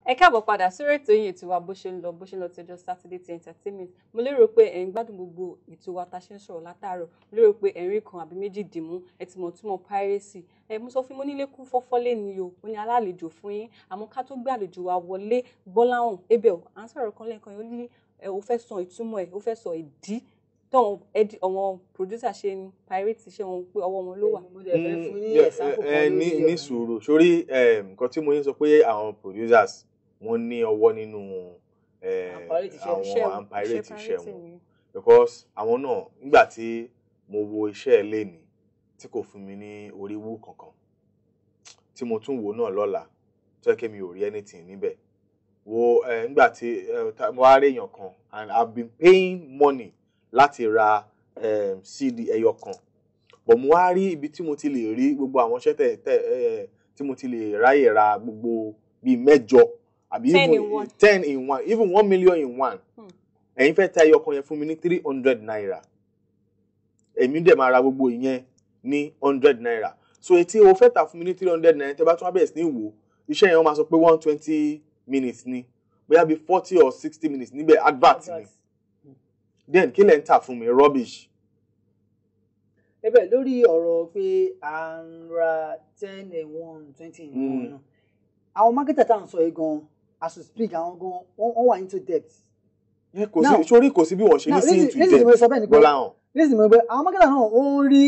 Ẹ káàbọ̀ padà sórí ètò yìí ètò wa bó ṣe ń lọ tí ọjọ́ Saturday ti entertainment. Mo lérò pé ẹ ń gbádùn gbogbo ètò wa tá ṣe ń sọ̀rọ̀ látàárọ̀. Mo lérò pé ẹ̀rín kan àbí méjì dìmú ẹ ti mọ̀ túmọ̀ piracy. Mo sọ fún mo nílé kún fọ́fọ́ lé ní o. Mo ní alálejò fún yín. Àmọ́ ká tó gbé àlejò wa wọlé Gbọ́láhàn Abel. À ń sọ̀rọ̀ kan lẹ́ẹ̀kan yìí ó ní ó fẹ́ sọ ìtumọ̀ ẹ̀, ó fẹ́ sọ ìdí tọ́wọ́n àwọn producer ṣe ń pirate ṣe wọn pé ọwọ́ wọn ló wà. Ní sùúrù sórí nǹkan tí mo yín sọ pé àwọn producers wọ́n ní ọwọ́ nínú àwọn pirate iṣẹ́ wọn because àwọn náà nígbà tí mo wo iṣẹ́ ẹ̀ lénìí tí kò fún mi ní oríwú kankan tí mo tún wò náà lọ́la tó yẹ kí mi ò rí anything níbẹ̀ wo nígbà tí mo wá rí èèyàn kan and I've been paying money láti ra CD ẹyọ kan but mo wá rí ibi tí mo ti lè rí gbogbo àwọn iṣẹ́ tí mo ti lè ráyè ra gbogbo bíi mẹ́jọ àbí 10 in 1 even 1 million in 1 ẹ̀yin fẹ́ ta ẹyọ kan yẹn fún mi ní 300 naira èmi dẹ̀ máa ra gbogbo ìyẹn ní 100 naira so etí o fẹ́ ta fún mi ní 300 naira tẹ́ bá tún wá bẹ̀rẹ̀ sí ní wò iṣẹ́ yẹn wọ́n máa sọ pé 120 minutes ni bóyá bí 40 or 60 minutes níbẹ̀ advert ni then kí lẹ̀ ń tà fún mi rubbish. Ẹ̀bẹ̀ lórí ọ̀rọ̀ pé à ń ra 10 in 1 20 in 1 náà àwọn marketer tá à ń sọ yìí gan as we speak àwọn gan wọ́n wà into debt. sórí kò sí bí wọ́n ṣe ní sí into debt Gbọ́láhàn. nísìnyí mo gbé àwọn marketer náà ó ń rí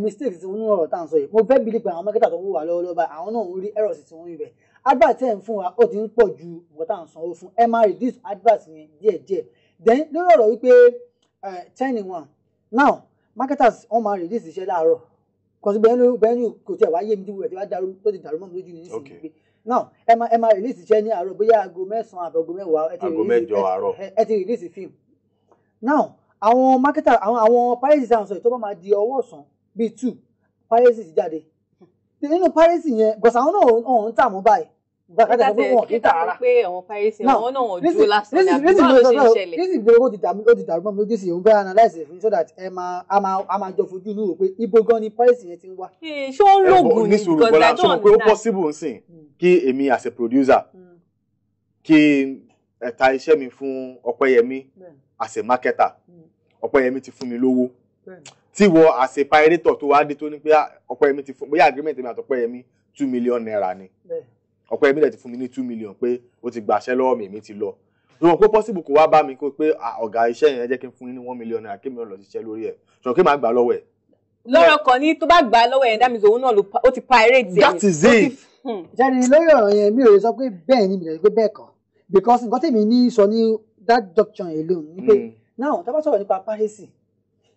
mistakes tí wọ́n ní ọ̀rọ̀ tá à ń sọ yìí mo fẹ́ believe pé àwọn marketer tó ń wà lọ́wọ́lọ́wọ́ báyìí àwọn náà ń rí errors tí wọ́n ń bẹ̀ advert ẹ̀ ń fún wa ó ti ń pọ̀ ju nǹkan tá à ń sanwó fún ẹ máa reduce advert yẹn díẹ̀díẹ̀ then lórí ọ̀rọ̀ wípé 10 in 1 now marketers wọ́n máa reduce iṣẹ́ láàárọ̀ kò sí bẹ́ẹ̀ ni kò tiẹ̀ wáyé mi tí mo rẹ̀ ti wá tó ti dàrú mọ́ mi lójú ní nísìnyí now ẹ máa release iṣẹ́ ní àárọ̀ bóyá aago 9 àbí aago 10 aago 8 àárọ̀ ẹ ti release film now àwọn marketer àwọn piracy sound sọ tó bá máa di ọwọ́ ọ̀sán bíi 2 piracy ti jáde nínú piracy yẹn because àwọn náà ọ̀hún ń tà mọ́ báyìí bàtà pé wọn kì í tà rárá pé àwọn piracy àwọn náà wọn dúró lásán ní àbí báwo ló ṣe ń ṣẹlẹ̀. ní ìsìn ìgbéró ó ti dàrú mọ́ mi lójú sí òun bẹ́ẹ̀ analyse fún so that a máa jọ fojú inú rò pé ibo gan ni piracy yẹn ti ń wá. ṣé ó ń lògùn ní because I don't know pé ó possible nsìn kí èmi as a producer kí ta iṣẹ́ mi fún Ọpẹ́yẹmí as a marketer Ọpẹ́yẹmí ti fún mi lówó tí wọ as a pirator tó wá dé tó ní pé Ọpẹ́yẹmí ti fún bóyá agreement mi àti Ọpẹ́yẹmí 2 million naira ni Ọpẹ́yẹmí dẹ̀ ti fún mi ní 2 million pé ó ti gbàṣẹ́ lọ́wọ́ mi èmi ti lọ ṣùgbọ́n pé possible kó wá bá mi kó pé ọ̀gá iṣẹ́ yẹn jẹ́ kí n fún yín ní 1 million naira kí mi ò lọ ṣiṣẹ́ lórí ẹ̀ ṣùgbọ́n kí n máa gbà lọ́wọ́ ẹ̀. lọ́rọ̀ kan ní tó bá gbà lọ́wọ́ ẹ̀ dámì òun náà ó ti pirate ẹ̀. that is it. jáde lórí ọ̀rọ̀ yẹn mi ò lè sọ pé bẹ́ẹ̀ ni mi lè sọ pé bẹ́ẹ̀ kọ́ because nǹkan tèmi ní sọ ní that doctrine alone ni pé now tá bá sọ̀rọ̀ nípa piracy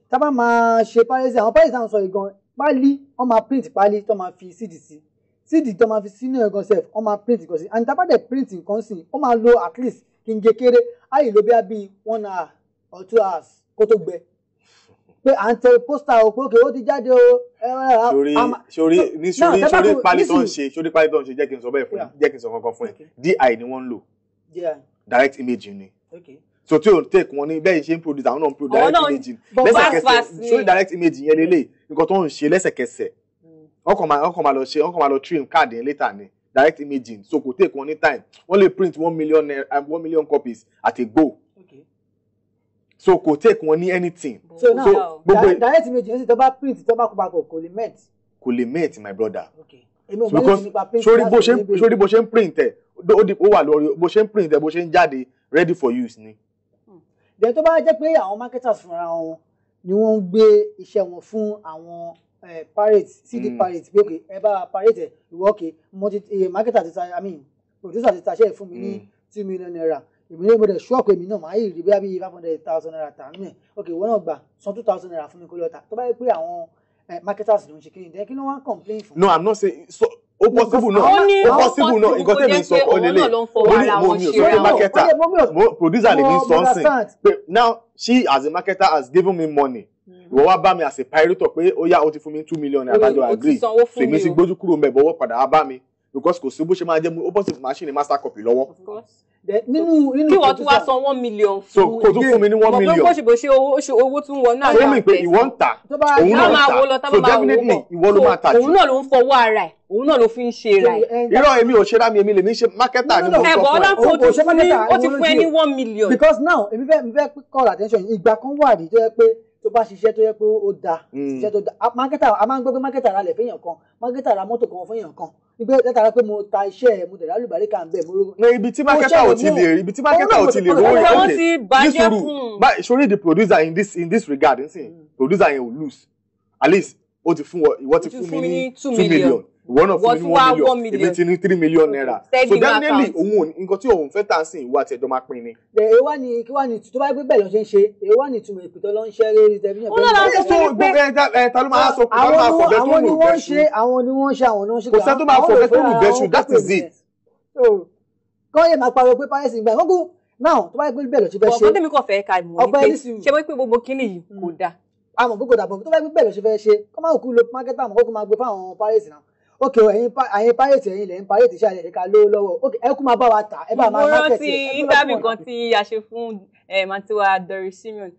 tá bá máa ṣe piracy àwọn piracy táwọn sọ yìí gan pálí wọ́n máa print pálí tó máa fi cd sí cd tó máa fi sínú ẹ̀gàn sef wọ́n máa print nǹkan sí and tá bá dẹ̀ print nǹkan sí wọ́n máa lo at least kí n gé kéré àyè ló bí 1 hour or 2 hours kó tó gbẹ pé à ń tẹ pósítà o pé òkè ó ti jáde o. sórí pálí tó ń ṣe jẹ́ kí n sọ bẹ́ẹ̀ fún jẹ́ kí n sọ kankan fún ẹ DI ni wọ́n ń lò direct imaging ni so tí o take wọn ní bẹ́ẹ̀ ṣe ń produce àwọn náà ń produce direct imaging lẹ́sẹ̀kẹsẹ̀ sórí direct imaging yẹn lélẹ̀ nǹkan tó ń ṣe lẹ́sẹ̀kẹsẹ̀ wọ́n kàn máa lọ trim card yẹn later ni direct imaging so kò take wọn ní time wọ́n lè print 1 million copies at a go so kò take wọn ní anything. so now direct imaging ṣe tó bá print tó bá kó papọ̀ kò lè met my brother. because sórí bó ṣe ń print ẹ̀ ó wà lórí bó ṣe ń print ẹ̀ bó ṣe ń jáde ready for use ni. then tó bá jẹ́ pé àwọn marketers fúnra wọn ni wọ́n ń gbé iṣẹ́ wọn fún àwọn pirate CD pirate pé okay ẹ bá pirate ìwọ okay marketer ti ta producer ti ta ṣe fún mi ní 2 million naira èmi ní mo dẹ̀ ṣọ́ọ̀kù èmi náà máa yìí rí bí 500,000 naira tà nínú ẹ̀ okay ìwọ náà gbà san 2,000 naira fún mi kó lọ tà tó bá yẹ pé àwọn marketers ló ń ṣe kí ni then kí ló wá ń complain fún. no I'm not saying so ó possible náà nǹkan tẹ̀mí sọ ọ lélẹ̀ mo ní òṣèré marketer producer lè ní sọ́nsìn pé now she as a marketer has given me money ìwọ wá bá mi as a pirator pé ó yá ó ti fún mi 2 million naira àbájọ agree fèmí sí gbójú kúrò mbẹ bọ́wọ́ padà wá bá mi because kò sí bó ṣe máa jẹ́ ó bọ́ sí machine master copy lọ́wọ́ kí wọ́n tún wá san 1 million fún. so kò tún fún mi ní 1 million. bó ṣe owó tún wọ náà. ó mì pé ìwọ ń tà òun náà ń tà so definitely ìwọ ló máa tà jù. òun náà ló ń fọwọ́ ara ẹ̀ òun náà ló fi ń ṣe ra ẹ̀. irọ́ èmi ò ṣe ra mi èmi lèmi ṣe marketer ni mo sọ fún ẹ. ó ti fún ẹ ní 1 million. because now èmi fẹ́ call attention ìgbà kan wà ní tó yẹ pé tó bá ṣiṣẹ́ tó yẹ pé ó da ṣiṣẹ́ tó da marketer a máa ń gbọ́ pé marketer ra lẹ̀ fẹ́yàn kan marketer ra mọ́tò kan fẹ́yàn kan nígbà látara pé mo ta iṣẹ́ mo tẹ̀lé alùbáríkà ń bẹ̀ mo. ibi tí marketer ò ti lè rí ní sori the producer in this regard producer yẹn ò lose at least ó ti fún ìwọ ti fún mi ní 2 million ìwọ náà fún mi ní 1 million èmi ti ní 3 million naira so definitely òun nǹkan tí òun fẹ́ tà sí ìwọ àti ẹ̀dọ́ máa pín ni. èèwà ni kí wàá ní tó bá gbé bẹ́ẹ̀ lọ ṣe ń ṣe èèwà ni ìtumọ̀ ìpìtọ́ ló ń ṣe eré tẹlifíṣàn. ó lọ́la sọ fún mi pé ta ló máa sọ pé wọ́n máa fọ̀ bẹ́ẹ̀ tó rù bẹ́ẹ̀ ṣù. àwọn ni wọ́n ń ṣe kò sẹ́ tó máa fọ̀ bẹ́ẹ̀ tó rù bẹ́ẹ̀ ṣù that is it. kọ́ yẹ máa pariwo pé piracy gbà wọ́n kú náà tó bá gbé bẹ́ẹ̀ lọ ṣe fẹ́ ṣe. ọ̀pọ̀ tèmi kò fẹ́ ka ìmọ̀ ní pé ṣe wọ́n pé gbogbo kíní yìí kò dáa. àmọ́ gbogbo dàbọ̀ tó bá gbé bẹ́ẹ̀ lọ ṣe fẹ́ ṣe kọ́ máa kú lo marketer àmọ́ kó máa gbé fáwọn piracy náà ok ẹ̀yin pirate ẹ̀yin lẹ́yìn pirate iṣẹ́ àlẹ́ ẹ̀ka lówó lọ́wọ́ ok ẹ kú máa bá wa tà ẹ bá máa market ẹ̀. mo rántí interview kan tí a ṣe fún Antiwa Doris Simon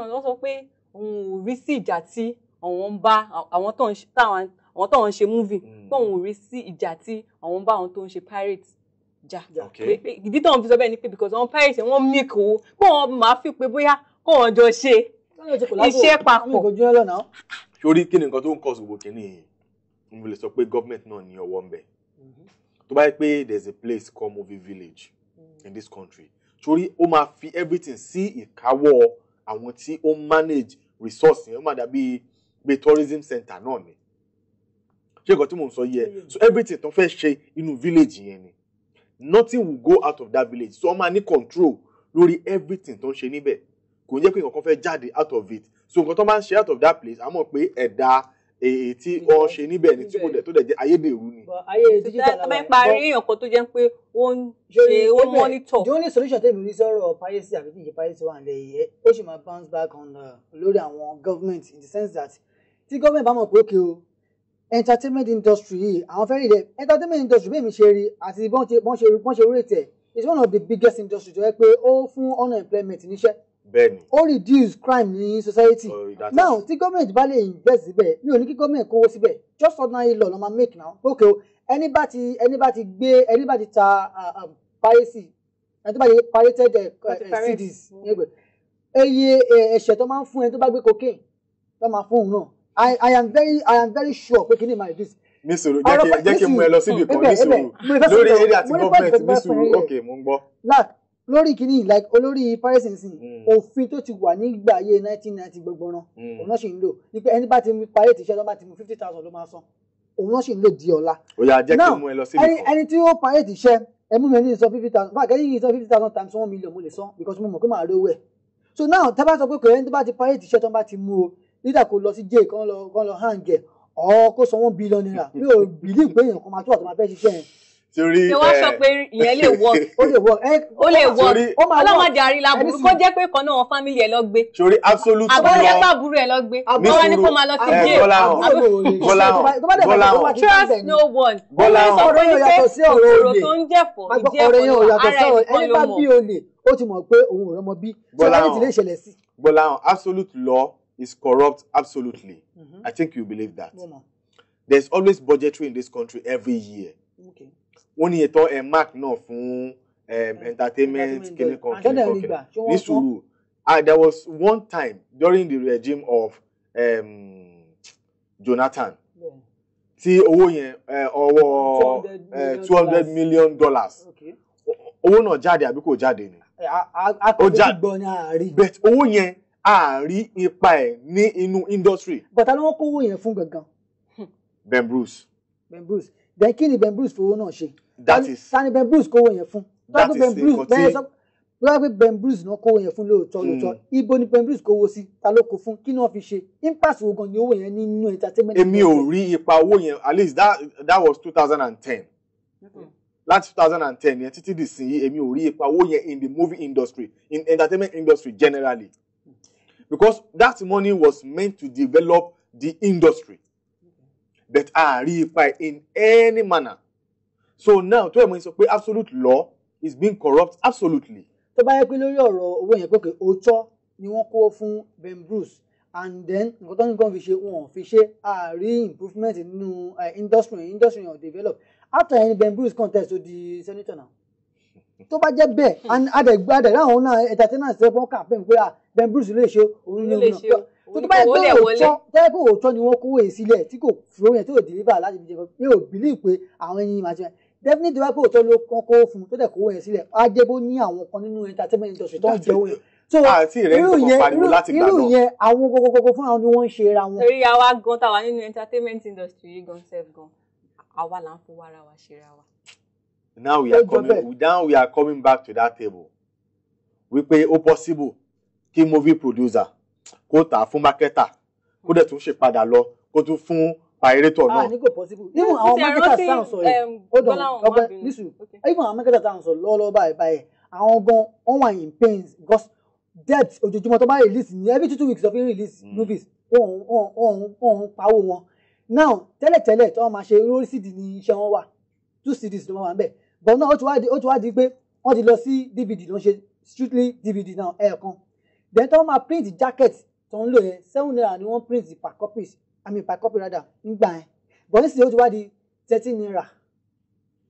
wọ́n sọ pé òun ò rí sí ìjà tí àwọn ń bá àwọn tó ń ṣe movie pé òun ò rí sí ìjà tí àwọn ń bá àwọn tó ń ṣe pirate jà ìdí tó ń fi sọ bẹ́ẹ̀ ni pé because àwọn pirate wọ́n make owó pé wọ́n máa fi pé bóyá kó wọ́n jọ ṣe iṣẹ́ papọ̀. sórí kí ni nǹkan tó ń kọ́ ṣòwò kìíní yìí mo lè sọ pé government náà ní ọwọ́ ń bẹ̀ tó bá yẹ pé there is a place called Movie Village in this country torí ó máa fi everything sí ìkáwọ́ àwọn tí ó manage resource yẹn ó máa dàbí tourism center náà ni ṣé nǹkan tí mò ń sọ yẹ so everything tó fẹ́ ṣe inú village yẹn ni nothing will go out of that village so wọ́n máa ní control lórí everything tó ń ṣe níbẹ̀ kò ń jẹ́ pé nǹkan kan fẹ́ jáde out of it so nǹkan tó máa ń ṣe out of that place àmọ́ pé ẹ̀dá èyí tí wọ́n ṣe níbẹ̀ ni tí kò dẹ̀ tó dẹ̀ jẹ́ ayédèrú ni. ayé digital la wà. parí èèyàn kan tó jẹ́ pé ó ń ṣe ó monitor. the only solution tèmi rí sọ̀rọ̀ piracy àbí tíjẹ piracy wà nílẹ̀ yìí ó sì máa bounce back on lórí àwọn government in the sense that tí government bá mọ̀ pé òkè o entertainment industry yìí àwọn fẹ́ẹ́ rí rẹ̀ entertainment industry bẹ́ẹ̀ mi ṣe rí àti bọ́n ṣe rate ẹ̀ is one of the biggest industry tó yẹ pé ó fún unemployment níṣẹ́. Bẹ́ẹ̀ni. Ó reduce crime ní society. Now tí gọ́ọ̀mẹ̀ntì bá lè invest síbẹ̀ mi ò ní kí gọ́ọ̀mẹ̀ntì kówó síbẹ̀ just ordinary law ló máa make now. Okay o ẹni bá ti ta piracy ẹni tó bá ti pirated CDs eye ẹ̀ṣẹ̀ tó máa ń fún ẹni tó bá gbé cocaine tó máa fún òun náà. I am very sure pé kí ni my reduce. Nísòro jẹ́ kí n mú ẹ lọ síbi kan nísòro lórí area àti gọ́ọ̀mẹ̀ntì nísòro ok mo ń gbọ́. Lórí kìíní like olórí piracy nsìn òfin tó ti wà nígbà ayé 1990 gbogbo ran òun náà sì ń lò ní pé ẹni bá ti mú pirate iṣẹ́ tó bá ti mú 50,000 ló máa san òun náà sì ń lò di ọ̀la. ó yá jẹ́ kí n mú ẹ lọ síbi kan. ẹni tí ó pirate iṣẹ́ ẹ mú mi ní sọ 50,000 báà kẹ́yìn yìí sọ 50,000 times 1 million mo lè san because mo mọ̀ pé màá rówó ẹ̀. so now tá a bá sọ pé kò ẹni tó bá ti pirate iṣẹ́ tó bá ti mú o nígbà kó lọ sí jail kán lọ hang ẹ̀ ọ̀ kó san 1 billion naira mi ò believe pé èèyàn kan máa tó àtọ́ máa fẹ́ ṣiṣẹ́ yẹn. Torí ṣé wọ́n sọ pé ìyẹn lè work. ó lè work ọlọ́mọdé àrílà burú kó jẹ́ pé kan náà wọn family ẹ̀ lọ gbé. Torí absolute law àbúrò ẹ̀ bá burú ẹ̀ lọ gbé. wọ́n ní kó máa lọ sí jail. Bọ́láhàn trust no one. Bọ́láhàn ọ̀rọ̀ yẹn yàtọ̀ sí ọ̀rọ̀ olè. ọ̀rọ̀ tó ń jẹ̀fọ̀ ọ̀rọ̀ yẹn ò yàtọ̀ sí ọ̀rọ̀ ẹni bá bí olè ó ti mọ̀ pé òun ò rọ́mọ bí. Bọ́láhàn absolute law is corrupt absolutely. I think you believe that. There's always budgetary in this country every year. Okay. Wọ́n ní ètò mark náà fún entertainment kíní kan ní sùúrù. There was one time during the regime of Jonathan tí owó yẹn ọwọ́ $200 million owó náà jáde àbí kò jáde ni. Ó jáde but owó yẹn a rí ipa ẹ̀ ní inú industry. Bàtà ló ń kówó yẹn fún gangan. Ben Bruce. Then kí ni Ben Bruce fowó náà ṣe? That is. Tani Ben Bruce kówó yẹn fún? That is wọ́n pé Ben Bruce náà kówó yẹn fún lóòótọ́. Ibo ni Ben Bruce kówó sí? Ta ló kó fún? Kí ni wọ́n fi ṣe? Impact wo gan ni owó yẹn nínú entertainment? Èmi ò rí ipa owó yẹn at least that was 2010. Láti 2010 yẹn títí di sin yìí èmi ò rí ipa owó yẹn in the movie industry, in entertainment industry generally. Because that money was meant to develop the industry. But a rí ipa in any manner. So now, to me, so absolute law is being corrupt absolutely. tó bá yẹ pé lórí ọ̀rọ̀ owó yẹn pé òótọ́ ni wọ́n kó fún Ben Bruce and then nǹkan tó ní kàn fi ṣe wọn fi ṣe àárí improvement nínú industry yẹn develop after any Ben Bruce contest to di senator now tó bá jẹ́ bẹ́ẹ̀ and adẹ̀gbàdẹ̀ láwọn náà entertainers ṣe fún campaign pé Ben Bruce lè ṣe òun ní òun náà tó bá yẹ pé òótọ́ ni wọ́n kówó sílẹ̀ tí kò fi owó yẹn tó deliver láti fi jẹ mi ò believe pé àwọn ẹyin máa ṣe definitely wá pé òótọ́ ló kọ́ kó fún tó dẹ̀ kówó yẹn sílẹ̀ á jẹ́ bó ní àwọn kan nínú entertainment industry tó ń jẹ owó yẹn so irú yẹn àwọn gbogbogbò fún àwọn ni wọ́n ń ṣe ra wọn. torí àwa gan tàwa nínú entertainment industry yìí gan sef gan àwa là ń fowó ara wa ṣe ra wa. Now we are coming back to that table wípé ó possible kí movie producer kó tà fún marketer kó dẹ̀ tún ṣe padà lọ kó tún fún pirator náà. ní kò possible even àwọn marketers tá à ń sọ yìí hold on ọgbẹ nisu even àwọn marketers tá à ń sọ lọ́wọ́lọ́wọ́ báyìí àwọn gan wọ́n wà in pains because debt ojoojúmọ́ tó bá release ní every 2 weeks of release movies wọ́n pawó wọn now tẹ́lẹ̀tẹ́lẹ̀ tí wọ́n máa ṣe lórí cd ní iṣẹ́ wọn wà 2 CDs ló máa wà ń bẹ̀ but now ó ti wá di pé wọ́n ti lọ sí DVD ló ń ṣe strictly DVD now ẹ̀ẹ̀kan then tí wọ́n máa print jacket tó ń lò yẹn £7 ni wọ́n print per copy rather nígbà yẹn but nísìnyí ó ti wá di £13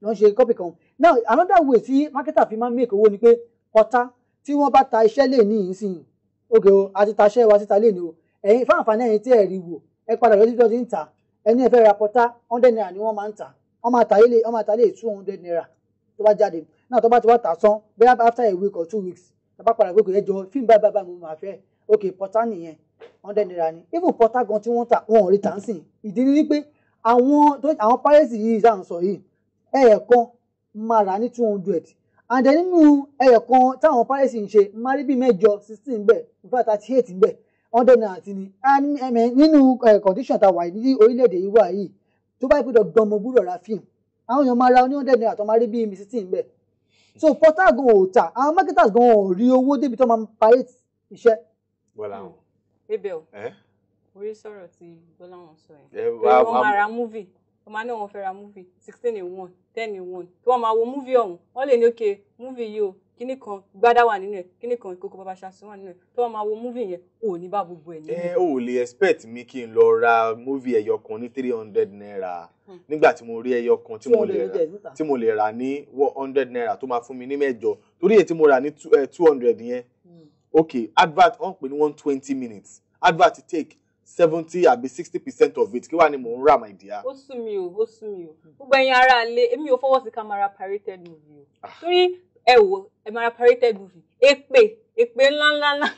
ló ń ṣe copy kan now another way tí marketer fi máa make owó ni pé ọ̀tá tí wọ́n bá ta iṣẹ́ lè ní ìsìn oge o àti taṣẹ́ wa síta lè ní o ẹ̀yin fáǹfààní ẹ̀yin tí ẹ̀ rí wò ẹ padà lọ sí tó ti ń tà ẹni ẹ fẹ́ ra pọ́tá £100 ni wọ́n máa ń tà wọ́n máa tà lé £200 tó bá jáde náà tó bá ti wá tà sán bẹ́ẹ̀ after a week or 2 weeks tó bá padà gbé ẹjọ́ fíìmù báyìí mo máa fẹ́ ok pọ́tá nìyẹn £100 ni even pọ́tá gan tí wọ́n tà wọn ò rí tà ń sìn ìdí ni wípé àwọn piracy yìí tá à ń sọ yìí ẹ̀ẹ̀kan máa rà ní 200 and then nínú ẹ̀ẹ̀kan táwọn piracy ń ṣe máa rí bí 16 bẹ́ẹ̀ in fact 38 bẹ́ẹ̀ £100 àti ni nínú condition tá a wà ní orílẹ̀-èdè yìí wà yìí tó bá yẹ pé dandan mo gbúdọ̀ ra fíìmù àwọn èèyàn máa ra ní £100 tó máa rí bí 16 bẹ́ẹ̀ so portal gan ò tà àwọn marketers gan ò rí owó débi tó máa pirate iṣẹ́. Bọ́lá Abel orí sọ̀rọ̀ tí Bọ́lá wọn sọ yẹn wọ́n máa ra movie wọ́n máa ní wọ́n fẹ́ ra movie 16 in 1 10 in 1 tí wọ́n máa wo movie ọ̀hún wọ́n lè ní òkè movie yìí o kíní kan gbádá wà nínú ẹ̀ kíní kan ìkókó bàbá ṣaṣọ wà nínú ẹ̀ tí wọ́n máa wo movie yẹn ò ní bá gbogbo ẹ̀ nínú. O lè expect mi kí n lọ ra movie ẹyọ kan ní £300 nígbà tí mo rí ẹyọ kan tí mo lè rà ní £100 tó máa fún mi ní 8 torí èyí tí mo rà ní 200 yẹn ok advert wọ́n pè ní 120 minutes advert take 70 àbí 60% of it kí wàá ní mò ń rà my dear. ó sú mi o gbogbo ẹ̀yin ará ilé èmi ò fọwọ́ sí ká máa ra pirated movie o torí ẹ wò ẹ máa ra pirated movie èpè ńláńlá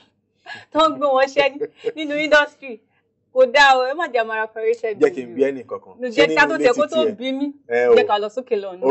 tó ń gbé wọn ṣẹ́ nínú industry kò dáa o ẹ má jẹ́ máa ra pirated movie. jẹ́ kí n bí ẹnì kankan jẹ́ ká tó tẹ̀ kó tó bí mí jẹ́ ká lọ sókè lọ́nà.